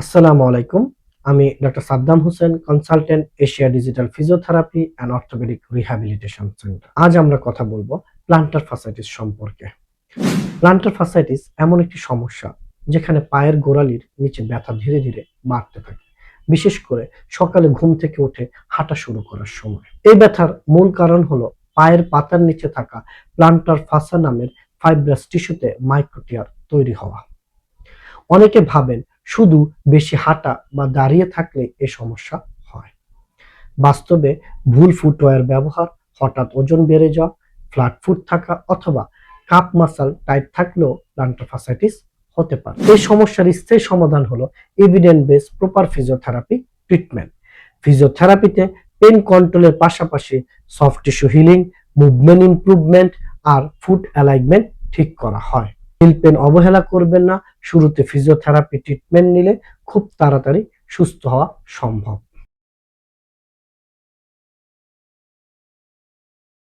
আসসালামু আলাইকুম। আমি doctor Saddam Hossain, consultant, Asia digital physiotherapy and orthopaedic rehabilitation centre. আজ আমরা কথা বলবো প্লান্টার ফাসাইটিস সম্পর্কে। প্লান্টার ফাসাইটিস এমন একটি সমস্যা যেখানে পায়ের গোড়ালির নিচে ব্যথা ধীরে ধীরে বাড়তে থাকে, বিশেষ করে সকালে ঘুম থেকে উঠে হাঁটা শুরু করার সময়। এই ব্যথার মূল কারণ হলো পায়ের পাতার নিচে থাকা প্লান্টার ফাসা নামের ফাইব্রাস টিস্যুতে মাইক্রোটিয়ার তৈরি হওয়া। অনেকে ভাবেন শুধু বেশি হাঁটা বা দাঁড়িয়ে থাকলে এ সমস্যা হয়। বাস্তবে ভুল ফুটওয়্যার ব্যবহার, হঠাৎ ওজন বেড়ে যাওয়া, ফ্ল্যাট ফুট থাকা অথবা কাপ মাসল টাইট থাকলেও প্লান্টার ফাসাইটিস হতে পারে। এই সমস্যার স্থায়ী সমাধান হলো evidence base proper physiotherapy treatment. ফিজিওথেরাপিতে পেন কন্ট্রোলের পাশাপাশি soft tissue healing, movement improvement আর ফুট অ্যালাইনমেন্ট ঠিক করা হয়। হিল পেন অবহেলা করবেন না। শুরুতে ফিজিওথেরাপি ট্রিটমেন্ট নিলে খুব তাড়াতাড়ি সুস্থ হওয়া সম্ভব।